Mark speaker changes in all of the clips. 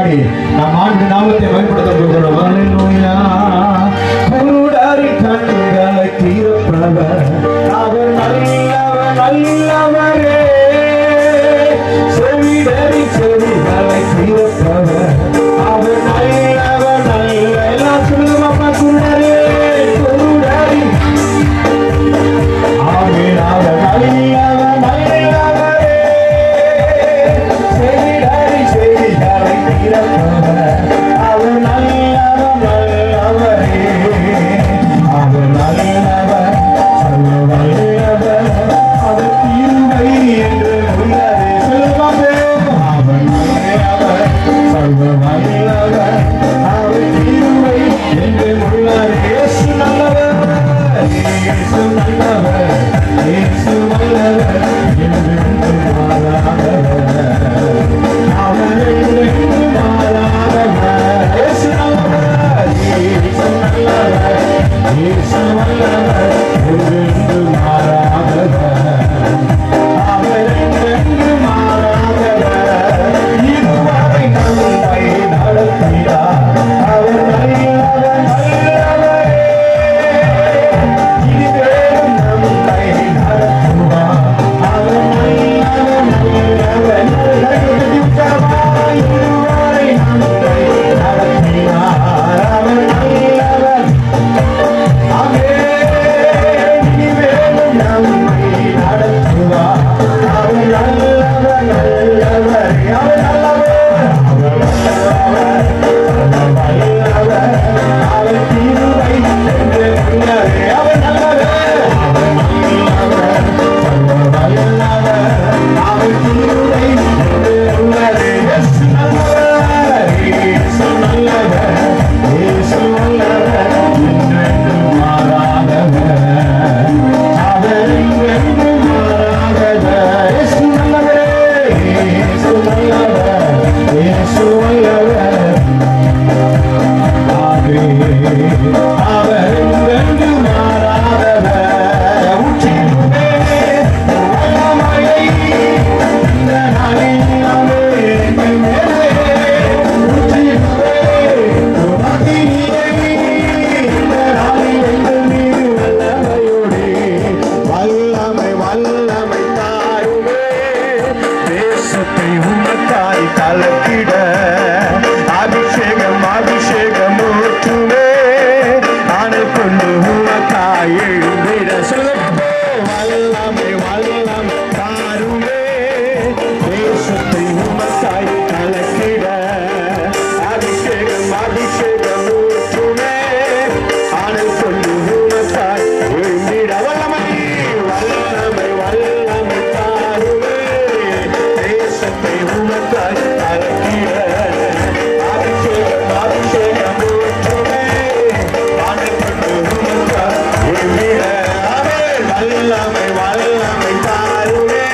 Speaker 1: பாடி நாம் ஆண்டு நாமத்தை பயன்படுத்த போகிறோம். அல்லேலூயா. குருடரின் கண்களை திறப்பவர் அவர் நல்லவர் நல்லவரே. செவிடரின் செவிகளை திறப்பவர் அவர் நல்லவர் நல்ல. எல்லாம் சொல்லுவாப்பா. குருடரே குருடரின் ஆமீன். அவர் நல்லவர் நல்லவரே. செவிடரின் செவிகளை திறப்பவர் அவர் நல்லவர் நல்லவரே. அவர் நல்லவர் சர்வ வல்லவர். அவர் தீர்வை என்று உள்ளதே. சொல்லுவாங்க. அவர் நல்லவர் சர்வ வல்லவர். அவர் தீர்வை என்று உள்ளதே. இயேசு நல்லவர். இயேசு நல்லவர். இயேசு வல்லவர். என்று மாறாதவர். அவர் என்று மாறாதவர். இயேசு நல்லவர். இயேசு நல்லவர். இயேசு வல்லவர். என்று மாறாதவர். அவர் என்று மாறாதவர். இதுவரை நம்மை நடத்தினார். அவர் நல்லவர் நல்லவரே. இதுவேறும் நம்மை நடத்துவார். அவர் நல்லவர் நல்லவர். இதுவரை நம்மை நடத்தினார். அவர் நல்லவர். ஆமென். இதுவேறும் நம்மை நடத்துவார். அவர் நல்லவர் நல்லவர். அவர் நல்லவர். அவர் நல்லவர். அவர் வல்லவர். அவர் தீர்வை என்று உள்ளதே. அவர் நல்லவர். அவர் நல்லவர். அவர் வல்லவர். அவர் தீர்வை என்று உள்ளதே. இயேசு நல்லவர். இயேசு நல்லவர். இயேசு நல்லவர். என்றென்றும் மாறாதவர். அவர் என்றென்றும் மாறாதவர். இயேசு நல்லவரே. இயேசு நல்லவர். இயேசு வல்லவர். அவர் என்றென்றும் மாறாதவர். உச்சியிலே வல்லமையை இந்த நாளிலே எங்கள் மேலே. உச்சியிலே மகிமையை இந்த நாளில் எங்கள் மீது வல்லமையோடு. வல்லமை வல்லமை தாருமே. தேசத்தை உமக்காய் கலக்கிட அபிஷேகம் அபிஷேகம் ஊற்றுமே. அனல் கொண்டு உமக்காய் எழுந்திட. சொல்லுங்க. வல்லமை வல்லம் தாருமே. தேசத்தை உமக்காய் கலக்கிட அபிஷேகம் அபிஷேகம் ஊற்றுமே. அனல் கொண்டு உமக்காய் எழுந்திட. வல்லமை வல்லமை வல்லமை தாருமே. தேசத்தை உமக்காய் கலக்கிட அபிஷேகம் அபிஷேகம் ஊற்றுமே. அனல் கொண்டு உமக்காய் எழுந்திட. ஆமென். வல்லமை வல்லமை தாருமே.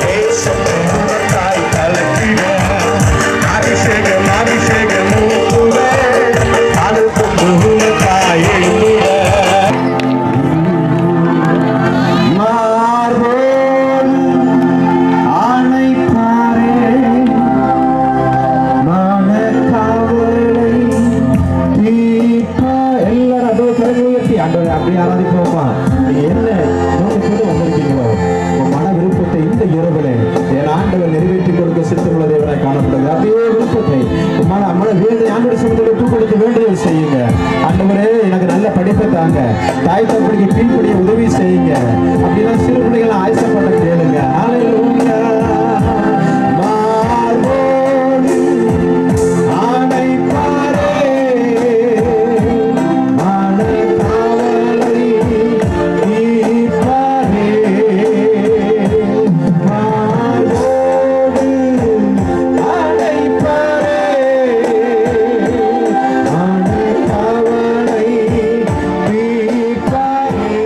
Speaker 1: தேசத்தை உமக்காய் கலக்கிட அபிஷேகம் அபிஷேகம் ஊற்றுமே. அனல் கொண்டு உமக்காய் எழுந்திட. மார்போடு அணைப்பாரே. மனக்கவலை தீர்ப்பார். எல்லாரும் அதோ கரங்களை உயர்த்தி ஆண்டவரை அப்படியே ஆராதிப்போமா. நீங்க என்ன நோக்கத்தோடு வந்திருக்கீங்களோ உங்க மன விருப்பத்தை இந்த இரவிலே என் ஆண்டவர் நிறைவேற்றி கொடுக்க சித்தமுள்ள தேவனாய் காணப்படுது. அப்படியே விருப்பத்தை மன வேலை ஆண்டவர் சமூகத்தில் ஒப்பு கொடுத்து வேண்டுதல் செய்யுங்க. ஆண்டவரே எனக்கு நல்ல படிப்பை தாங்க. தாய் தகப்பனுக்கு பின்படிய உதவி செய்யுங்க. அப்படின்னா சிறு பிள்ளைகளை ஆயசப்பட கேளுங்க. அல்லேலூயா. மார்போடு அணைப்பாரே. மனக்கவலை தீர்ப்பாரே. மார்போடு அணைப்பாரே. மனக்கவலை தீர்ப்பாரே.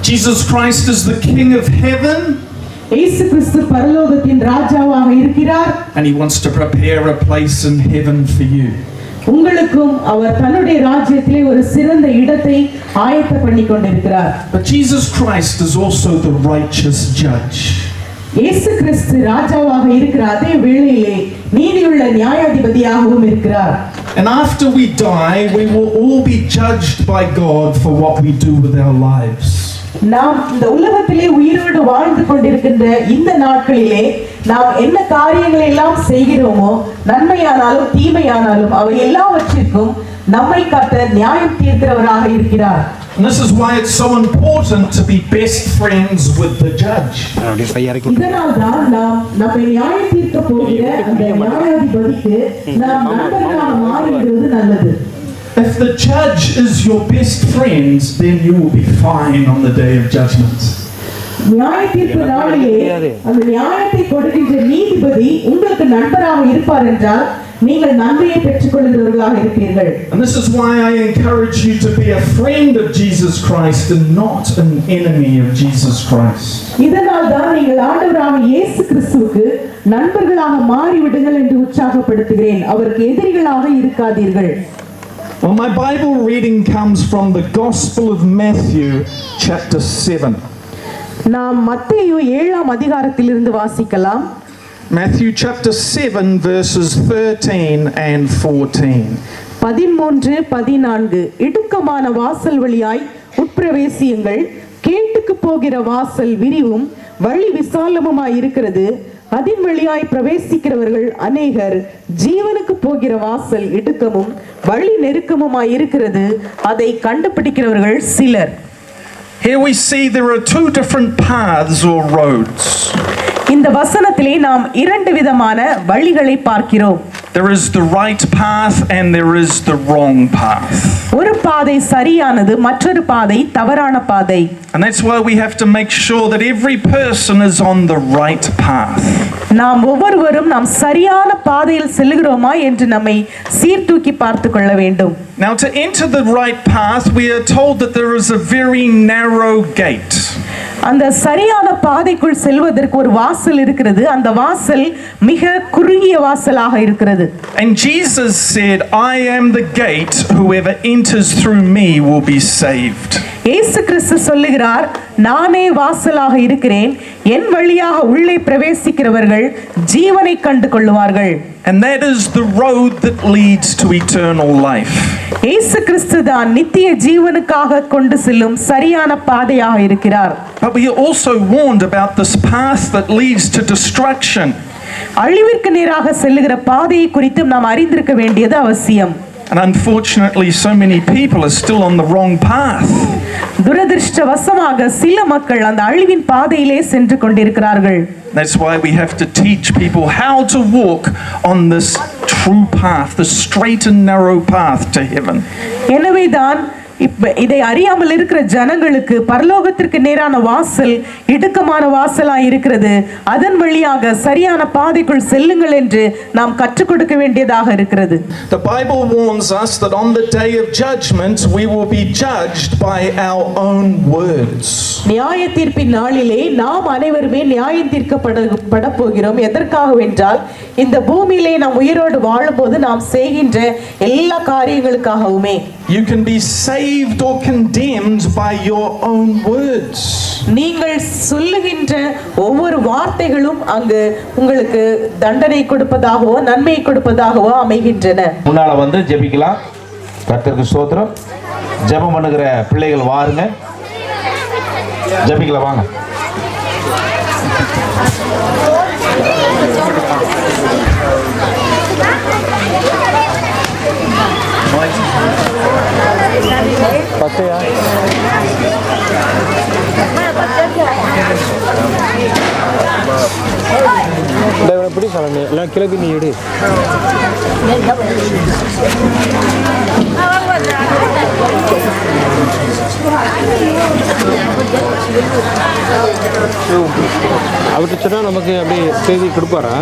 Speaker 2: Jesus Christ is the King of heaven.
Speaker 3: இயேசு கிறிஸ்து பரலோகத்தின் ராஜாவாக இருக்கிறார்.
Speaker 2: And he wants to prepare a place in heaven for you.
Speaker 3: உங்களுக்கும் அவர் தன்னுடைய ராஜ்யத்திலே ஒரு சிறந்த இடத்தை ஆயத்த பண்ணி கொண்டிருக்கிறார்.
Speaker 2: But Jesus Christ is also the righteous judge.
Speaker 3: இயேசு கிறிஸ்து ராஜாவாக இருக்கிற அதே வேளையிலே நீதியுள்ள நியாயாதிபதியாகவும் இருக்கிறார்.
Speaker 2: And after we die, we will all be judged by God for what we do with our lives.
Speaker 3: நாம் இந்த உலகத்திலே உயிரோடு வாழ்ந்து கொண்டிருக்கின்ற இந்த நாட்களிலே நாம் என்ன காரியங்களை எல்லாம் செய்கிறோமோ, நன்மையானாலும் தீமையானாலும் அவை எல்லாவற்றிற்கும் நம்மை கர்த்தர் நியாயம் தீர்க்கிறவராக இருக்கிறார்.
Speaker 2: And this is why it's so important to be best friends with the judge.
Speaker 3: இதனால்தான் நாம் நம்மை நியாயம் தீர்க்க போகிற அந்த நியாயாதிபதிக்கு நாம் நண்பர்களாக மாறிவிடுவது நல்லது.
Speaker 2: If the judge is your best friend, then you will be fine on the day of judgment.
Speaker 3: நியாய தீர்ப்பு நாளிலே அந்த நியாயத்தை கொடுக்கின்ற நீதிபதி உங்களுக்கு நண்பராக இருப்பார் என்றால் நீங்கள் நன்மையை பெற்றுக் கொள்கிறவர்களாக இருப்பீர்கள்.
Speaker 2: And this is why I encourage you to be a friend of Jesus Christ and not an enemy of Jesus Christ.
Speaker 3: இதனால் தான் நீங்கள் ஆண்டவராகிய இயேசு கிறிஸ்துவுக்கு நண்பர்களாக மாறிவிடுங்கள் என்று உற்சாகப்படுத்துகிறேன். அவருக்கு எதிரிகளாக இருக்காதீர்கள்.
Speaker 2: Well, my Bible reading comes from the Gospel of Matthew, chapter 7.
Speaker 3: நாம் மத்தேயு 7ஆம் அதிகாரத்திலிருந்து வாசிக்கலாம்.
Speaker 2: Matthew chapter 7 verses 13 and 14.
Speaker 3: 13 14 இடுக்கமான வாசல் வழியாய் உட்பிரவேசியுங்கள். கேட்டுக்கு போகிற வாசல் விரிவும் வழி விசாலமுமாய் இருக்கிறது. அதின் வழியாய் பிரவேசிக்கிறவர்கள் அநேகர். ஜீவனுக்கு போகிற வாசல் இடுக்கமும் வழி நெருக்கமுமாய் இருக்கிறது. அதை கண்டுபிடிக்கிறவர்கள் சிலர்.
Speaker 2: Here we see there are two different paths or roads.
Speaker 3: இந்த வசனத்திலே நாம் இரண்டு விதமான வழிகளை பார்க்கிறோம்.
Speaker 2: There is the right path and there is the wrong path.
Speaker 3: ஒரு பாதை சரியானது, மற்றொரு பாதை தவறான பாதை.
Speaker 2: And that's why we have to make sure that every person is on the right path.
Speaker 3: நாம் ஒவ்வொருவரும் நாம் சரியான பாதையில் செல்கிறோமா என்று நம்மை சீர்தூக்கி பார்த்து கொள்ள வேண்டும்.
Speaker 2: Now to enter the right path, we are told that there is a very narrow gate.
Speaker 3: அந்த சரியான பாதைக்குள் செல்வதற்கு ஒரு வாசல் இருக்கிறது. அந்த வாசல் மிக குறுகிய வாசலாக இருக்கிறது.
Speaker 2: And Jesus said, I am the gate, whoever enters through me will be saved.
Speaker 3: இயேசு கிறிஸ்து சொல்லுகிறார், நானே வாசலாக இருக்கிறேன், என் வழியாக உள்ளே பிரவேசிக்கிறவர்கள் ஜீவனை கண்டு கொள்ளுவார்கள்.
Speaker 2: And that is the road that leads to eternal life.
Speaker 3: இயேசு கிறிஸ்து தான் நித்திய ஜீவனுக்காக கொண்டு செல்லும் சரியான பாதையாக இருக்கிறார்.
Speaker 2: But we are also warned about this path that leads to destruction.
Speaker 3: அழிவிற்கு நேராக செல்லுகிற பாதையை குறித்து நாம் அறிந்திருக்க வேண்டியது அவசியம்.
Speaker 2: And unfortunately, so many people are still on the wrong path.
Speaker 3: துரதிர்ஷ்டவசமாக சில மக்கள் அந்த அழிவின் பாதையிலே சென்று கொண்டிருக்கிறார்கள்.
Speaker 2: That's why we have to teach people how to walk on this true path, the straight and narrow path to heaven.
Speaker 3: எனவேதான் இதை அறியாமல் இருக்கிற ஜனங்களுக்கு பரலோகத்திற்கு நேரான வாசல் இடுக்கமான வாசலாய் இருக்கிறது. அதன் வழியாக சரியான பாதைக்குள் செல்லுங்கள் என்று நாம் கற்றுக் கொடுக்க வேண்டியதாக இருக்கிறது.
Speaker 2: The Bible warns us that on the day of judgment we will be judged by our own words.
Speaker 3: நியாய தீர்ப்பின் நாளிலே நாம் அனைவருமே நியாயம் தீர்க்கப்பட போகிறோம். எதற்காகவென்றால் இந்த பூமியிலே நாம் உயிரோடு வாழும்போது நாம் செய்கின்ற எல்லா காரியங்களுக்காகவுமே.
Speaker 2: You can be saved or condemned by your own words.
Speaker 3: நீங்கள் சொல்லுகின்ற ஒவ்வொரு வார்த்தைகளும் அங்கு உங்களுக்கு தண்டனை கொடுப்பதாகவோ நன்மை கொடுப்பதாகவோ அமைகின்றன.
Speaker 4: முன்னால வந்து ஜெபிக்கலாம். கர்த்தருக்கு ஸ்தோத்திரம். ஜெபம் பண்ணுகிற பிள்ளைகள் வாருங்க, ஜெபிக்கலாம் வாங்க. பச்சையா எப்படி சொல்ல எல்லாம் கிழக்கு நீ எடு. அவர்கிட்ட சொன்னா நமக்கு அப்படியே செய்தி கொடுப்பாரா?